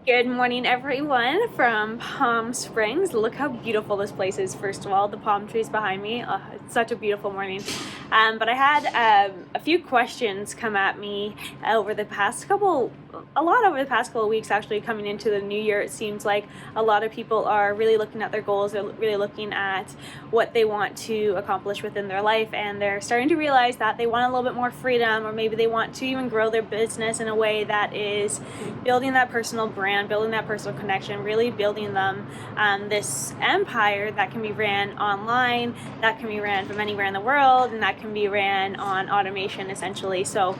Good morning, everyone from Palm Springs. Look how beautiful this place is, first of all. The palm trees behind me. Oh, it's such a beautiful morning. But I had a few questions come at me over the past couple, a lot over the past couple of weeks, actually, coming into the new year. It seems like a lot of people are really looking at their goals. They're really looking at what they want to accomplish within their life, and they're starting to realize that they want a little bit more freedom, or maybe they want to even grow their business in a way that is building that personal brand, building that personal connection, really building them this empire that can be ran online, that can be ran from anywhere in the world, and that can be ran on automation, essentially. So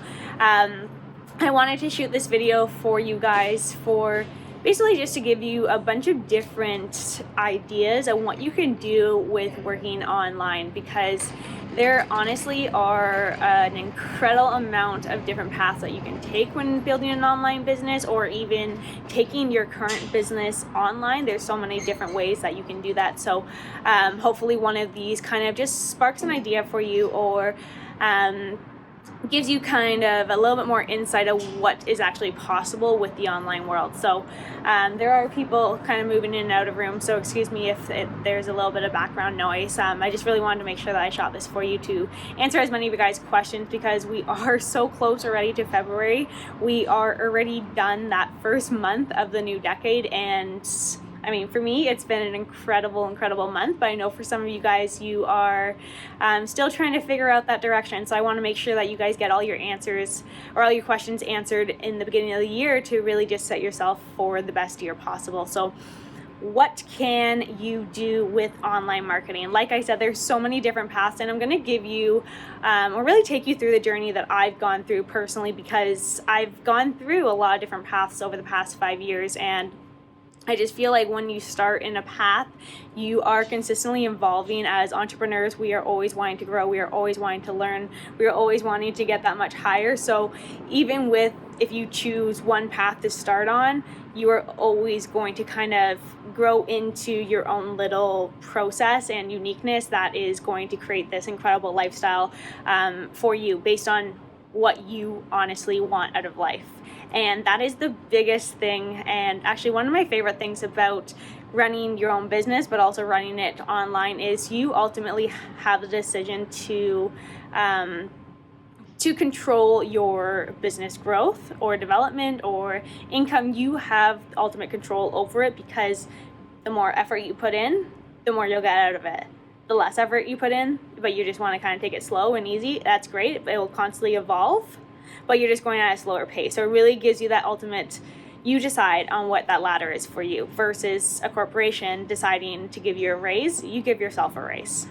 I wanted to shoot this video for you guys for basically just to give you a bunch of different ideas on what you can do with working online, because there honestly are an incredible amount of different paths that you can take when building an online business, or even taking your current business online. There's so many different ways that you can do that. So hopefully one of these kind of just sparks an idea for you, or gives you kind of a little bit more insight of what is actually possible with the online world. So there are people kind of moving in and out of rooms, so excuse me if there's a little bit of background noise. I just really wanted to make sure that I shot this for you to answer as many of you guys' questions, because we are so close already to February. We are already done that first month of the new decade, and I mean, for me, it's been an incredible month, but I know for some of you guys, you are still trying to figure out that direction. So I want to make sure that you guys get all your answers, or all your questions answered in the beginning of the year, to really just set yourself for the best year possible. So what can you do with online marketing? Like I said, there's so many different paths, and I'm going to give you or really take you through the journey that I've gone through personally, because I've gone through a lot of different paths over the past 5 years, and I just feel like when you start in a path, you are consistently evolving. As entrepreneurs, we are always wanting to grow, we are always wanting to learn, we are always wanting to get that much higher. So even with, if you choose one path to start on, you are always going to kind of grow into your own little process and uniqueness that is going to create this incredible lifestyle for you, based on what you honestly want out of life. And that is the biggest thing, and actually one of my favorite things about running your own business, but also running it online, is you ultimately have the decision to control your business growth or development or income. You have ultimate control over it, because the more effort you put in, the more you'll get out of it. The less effort you put in, but you just want to kind of take it slow and easy, that's great. It will constantly evolve, but you're just going at a slower pace. So it really gives you that ultimate, you decide on what that ladder is for you, versus a corporation deciding to give you a raise. You give yourself a raise.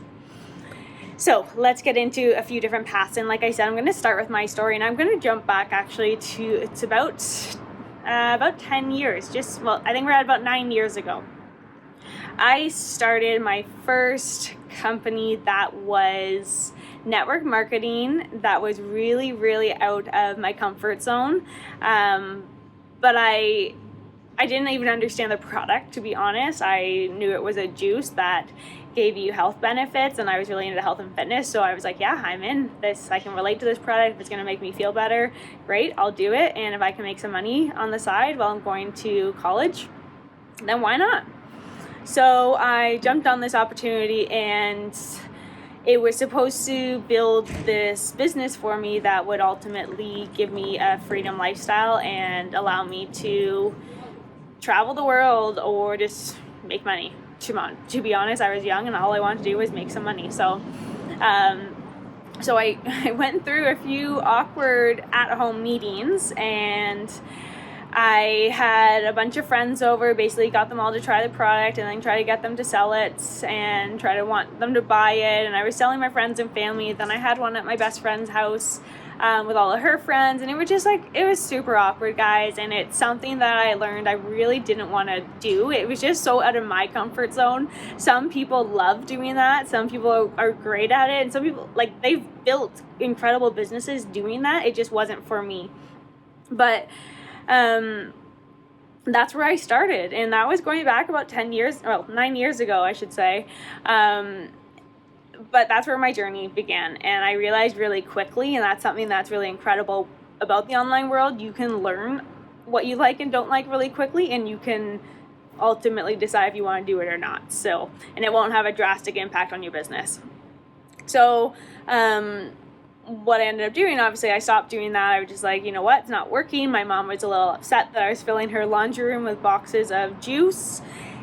So let's get into a few different paths. And like I said, I'm going to start with my story, and I'm going to jump back actually to, it's about 10 years, I think we're at about 9 years ago. I started my first company that was network marketing, that was really out of my comfort zone. But I didn't even understand the product, to be honest. I knew it was a juice that gave you health benefits, and I was really into health and fitness. So I was like, yeah, I'm in this. I can relate to this product. If it's going to make me feel better, great, I'll do it. And if I can make some money on the side while I'm going to college, then why not? So I jumped on this opportunity, and it was supposed to build this business for me that would ultimately give me a freedom lifestyle and allow me to travel the world or just make money. To be honest, I was young, and all I wanted to do was make some money. So I went through a few awkward at-home meetings, and I had a bunch of friends over, basically got them all to try the product, and then try to get them to sell it and try to want them to buy it. And I was selling my friends and family. Then I had one at my best friend's house with all of her friends, and it was just like, it was super awkward, guys. And it's something that I learned I really didn't want to do. It was just so out of my comfort zone. Some people love doing that. Some people are great at it, and some people, like, they've built incredible businesses doing that. It just wasn't for me. But that's where I started, and that was going back about 9 years ago, I should say. But that's where my journey began, and I realized really quickly, and that's something that's really incredible about the online world, you can learn what you like and don't like really quickly, and you can ultimately decide if you want to do it or not. So, and it won't have a drastic impact on your business. So, what I ended up doing, obviously I stopped doing that. I was just like, you know what, it's not working. My mom was a little upset that I was filling her laundry room with boxes of juice,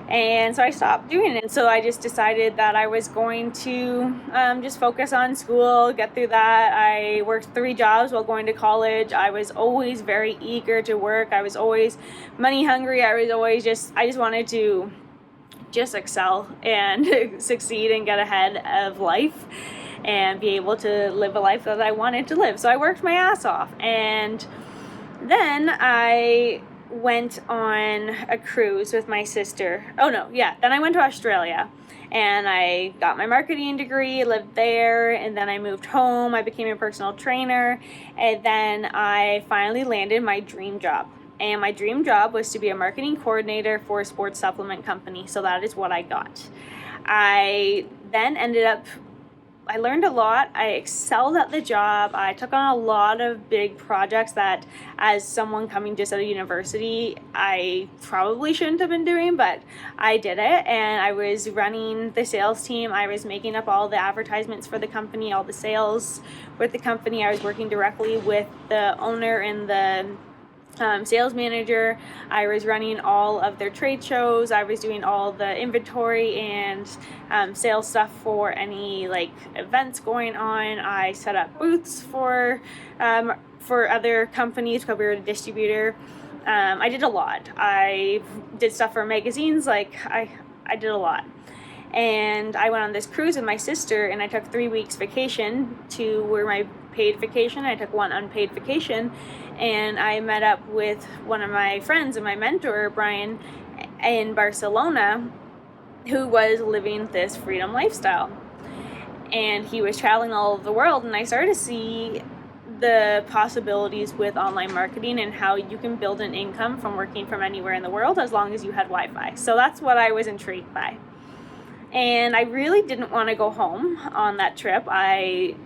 and so I stopped doing it. And so I just decided that I was going to just focus on school, get through that. I worked 3 jobs while going to college. I was always very eager to work. I was always money hungry. I just wanted to just excel and succeed and get ahead of life and be able to live a life that I wanted to live. So I worked my ass off, and then I went on a cruise with my sister. Then I went to Australia and I got my marketing degree, lived there, and then I moved home. I became a personal trainer, and then I finally landed my dream job. And my dream job was to be a marketing coordinator for a sports supplement company. So that is what I got. I then I learned a lot. I excelled at the job. I took on a lot of big projects that, as someone coming just out of university, I probably shouldn't have been doing, but I did it. And I was running the sales team. I was making up all the advertisements for the company, all the sales with the company. I was working directly with the owner and the sales manager. I was running all of their trade shows. I was doing all the inventory and sales stuff for any events going on. I set up booths for other companies because we were a distributor. I did a lot. I did stuff for magazines. I did a lot. And I went on this cruise with my sister, and I took 3 weeks vacation to where my paid vacation. I took 1 unpaid vacation, and I met up with one of my friends and my mentor, Brian, in Barcelona, who was living this freedom lifestyle. And he was traveling all over the world, and I started to see the possibilities with online marketing and how you can build an income from working from anywhere in the world as long as you had Wi-Fi. So that's what I was intrigued by. And I really didn't want to go home on that trip.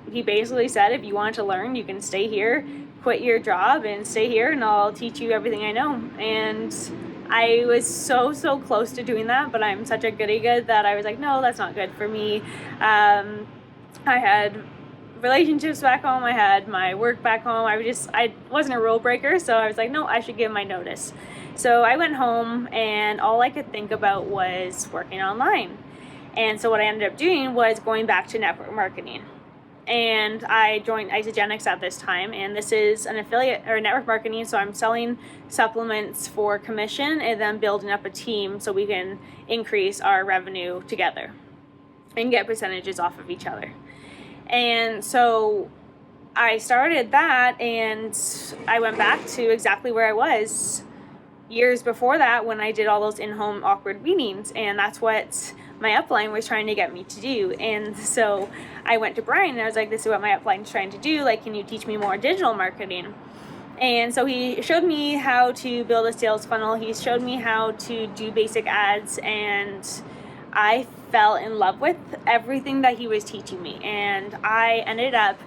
He basically said, if you want to learn, you can stay here, quit your job and stay here, and I'll teach you everything I know. And I was so close to doing that, but I'm such a goody-good that I was like, no, that's not good for me. I had relationships back home. I had my work back home. I wasn't a rule breaker, so I was like, no, I should give my notice. So I went home, and all I could think about was working online. And so what I ended up doing was going back to network marketing. And I joined Isagenix at this time, and this is an affiliate or network marketing, so I'm selling supplements for commission and then building up a team so we can increase our revenue together and get percentages off of each other. And so I started that, and I went back to exactly where I was years before that when I did all those in-home awkward meetings, and that's what my upline was trying to get me to do. And so I went to Brian and I was like, this is what my upline's trying to do. Can you teach me more digital marketing? And so he showed me how to build a sales funnel. He showed me how to do basic ads, and I fell in love with everything that he was teaching me. And I ended up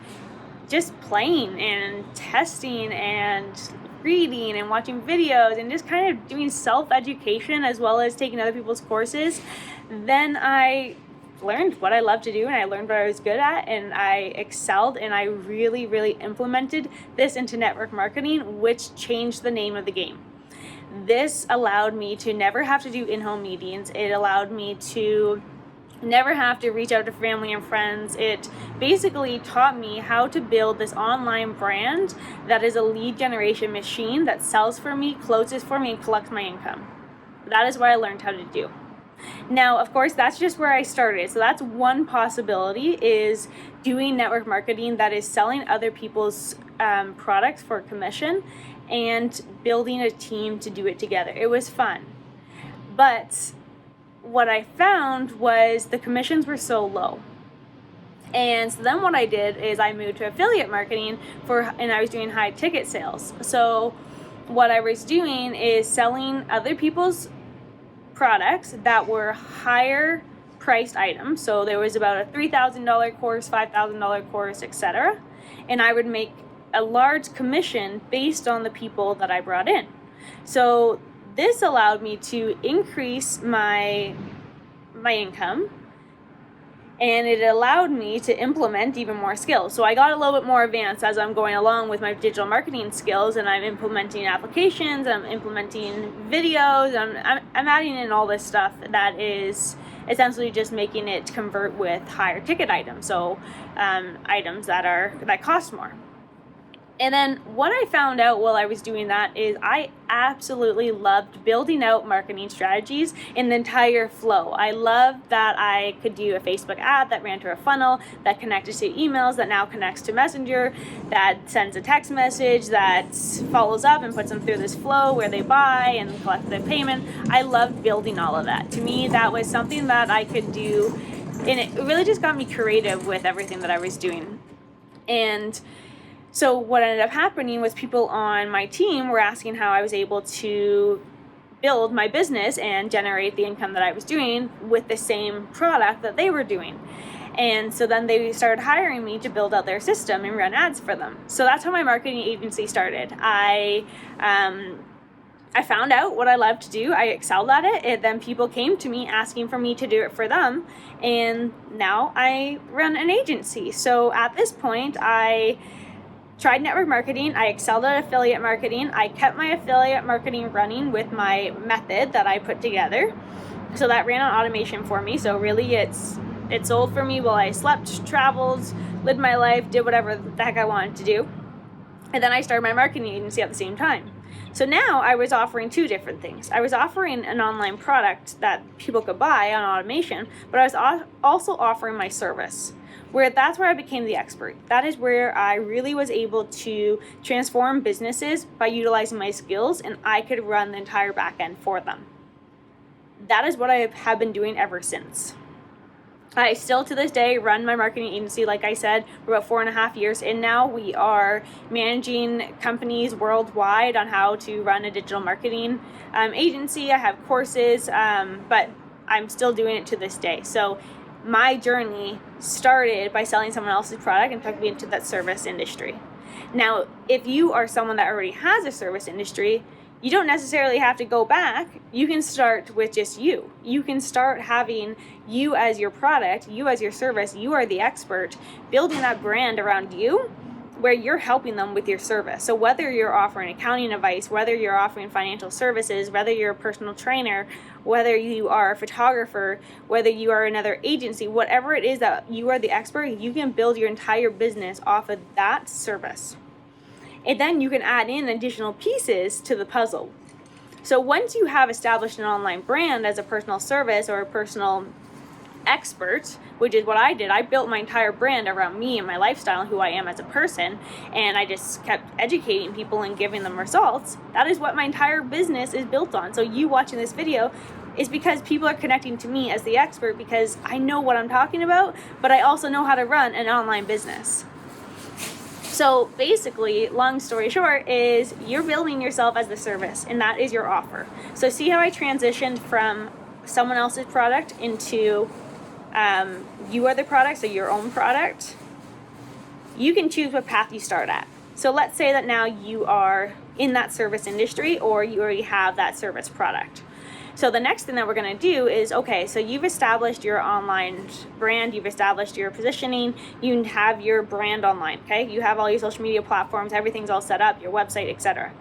just playing and testing and reading and watching videos and just kind of doing self-education as well as taking other people's courses. Then I learned what I love to do, and I learned what I was good at, and I excelled, and I really implemented this into network marketing, which changed the name of the game. This allowed me to never have to do in-home meetings. It allowed me to never have to reach out to family and friends. It basically taught me how to build this online brand that is a lead generation machine that sells for me, closes for me, and collects my income. That is what I learned how to do. Now, of course, that's just where I started. So that's one possibility, is doing network marketing that is selling other people's products for commission and building a team to do it together. It was fun. But what I found was the commissions were so low. And so then what I did is I moved to affiliate marketing and I was doing high ticket sales. So what I was doing is selling other people's products that were higher priced items. So there was about a $3,000 course, $5,000 course, etc. And I would make a large commission based on the people that I brought in. So this allowed me to increase my income, and it allowed me to implement even more skills. So I got a little bit more advanced as I'm going along with my digital marketing skills, and I'm implementing applications, I'm implementing videos, I'm adding in all this stuff that is essentially just making it convert with higher ticket items, so items that cost more. And then what I found out while I was doing that is I absolutely loved building out marketing strategies in the entire flow. I loved that I could do a Facebook ad that ran through a funnel, that connected to emails, that now connects to Messenger, that sends a text message, that follows up and puts them through this flow where they buy and collect the payment. I loved building all of that. To me, that was something that I could do, and it really just got me creative with everything that I was doing. And so what ended up happening was people on my team were asking how I was able to build my business and generate the income that I was doing with the same product that they were doing. And so then they started hiring me to build out their system and run ads for them. So that's how my marketing agency started. I found out what I loved to do. I excelled at it. And then people came to me asking for me to do it for them. And now I run an agency. So at this point, I tried network marketing. I excelled at affiliate marketing. I kept my affiliate marketing running with my method that I put together. So that ran on automation for me. So really it sold for me while I slept, traveled, lived my life, did whatever the heck I wanted to do. And then I started my marketing agency at the same time. So now I was offering two different things. I was offering an online product that people could buy on automation, but I was also offering my service. That's where I became the expert. That is where I really was able to transform businesses by utilizing my skills, and I could run the entire back end for them. That is what I have been doing ever since. I still to this day run my marketing agency. Like I said, we're about 4.5 years in now. We are managing companies worldwide on how to run a digital marketing agency. I have courses, but I'm still doing it to this day. So my journey started by selling someone else's product and took me into that service industry. Now, if you are someone that already has a service industry, you don't necessarily have to go back. You can start with just you. You can start having you as your product, you as your service, you are the expert, building that brand around you where you're helping them with your service. So whether you're offering accounting advice, whether you're offering financial services, whether you're a personal trainer, whether you are a photographer, whether you are another agency, whatever it is that you are the expert, you can build your entire business off of that service. And then you can add in additional pieces to the puzzle. So once you have established an online brand as a personal service or a personal expert, which is what I did. I built my entire brand around me and my lifestyle and who I am as a person, and I just kept educating people and giving them results. That is what my entire business is built on. So you watching this video is because people are connecting to me as the expert because I know what I'm talking about, but I also know how to run an online business. So basically, long story short, is you're building yourself as the service, and that is your offer. So see how I transitioned from someone else's product into you are the product, so your own product. You can choose what path you start at. So let's say that now you are in that service industry or you already have that service product. So the next thing that we're going to do is, okay, so you've established your online brand, you've established your positioning, you have your brand online, okay? You have all your social media platforms, everything's all set up, your website, etc.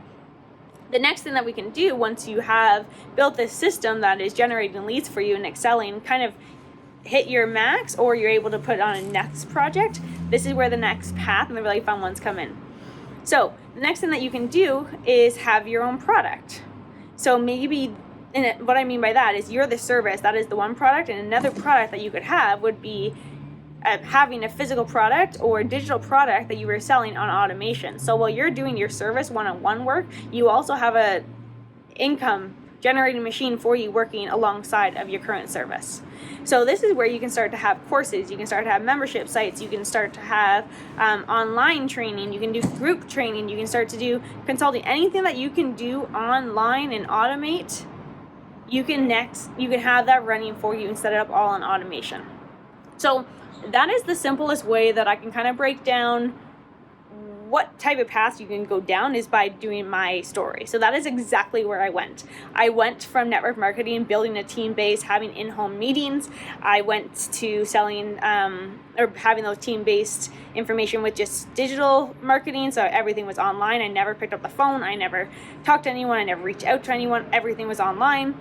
The next thing that we can do once you have built this system that is generating leads for you and excelling, kind of hit your max or you're able to put on a next project, this is where the next path and the really fun ones come in. So the next thing that you can do is have your own product. So maybe, and what I mean by that is you're the service, that is the one product, and another product that you could have would be having a physical product or a digital product that you were selling on automation. So while you're doing your service one-on-one work, you also have a income generating machine for you working alongside of your current service. So this is where you can start to have courses, you can start to have membership sites, you can start to have online training, you can do group training, you can start to do consulting, anything that you can do online and automate, you can have that running for you and set it up all on automation. So that is the simplest way that I can kind of break down what type of path you can go down is by doing my story. So that is exactly where I went. I went from network marketing, building a team base, having in-home meetings. I went to selling or having those team-based information with just digital marketing. So everything was online. I never picked up the phone. I never talked to anyone. I never reached out to anyone. Everything was online.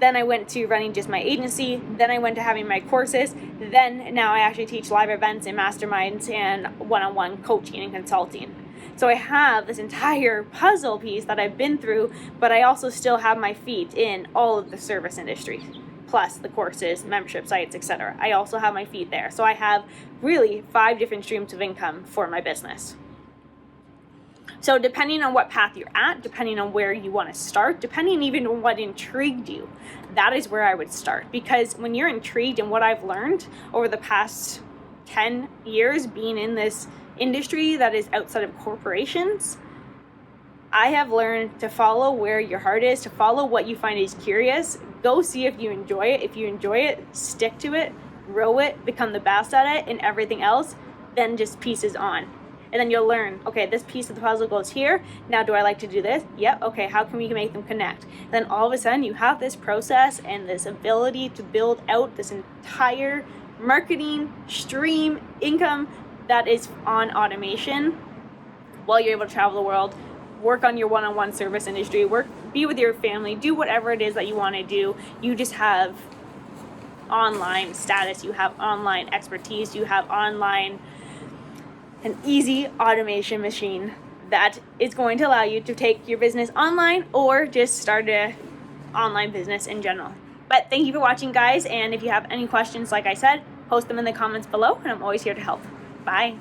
Then I went to running just my agency. Then I went to having my courses. Then now I actually teach live events and masterminds and one-on-one coaching and consulting. So I have this entire puzzle piece that I've been through, but I also still have my feet in all of the service industry, plus the courses, membership sites, etc. I also have my feet there. So I have really 5 different streams of income for my business. So depending on what path you're at, depending on where you want to start, depending even on what intrigued you, that is where I would start. Because when you're intrigued in what I've learned over the past 10 years being in this industry that is outside of corporations, I have learned to follow where your heart is, to follow what you find is curious. Go see if you enjoy it. If you enjoy it, stick to it, grow it, become the best at it, and everything else then just pieces on. And then you'll learn, okay, this piece of the puzzle goes here. Now, do I like to do this? Yep. Okay, how can we make them connect? Then all of a sudden you have this process and this ability to build out this entire marketing stream income that is on automation while you're able to travel the world, work on your one-on-one service industry, be with your family, do whatever it is that you want to do. You just have online status, you have online expertise, you have online an easy automation machine that is going to allow you to take your business online or just start an online business in general. But thank you for watching, guys. And if you have any questions, like I said, post them in the comments below, and I'm always here to help. Bye.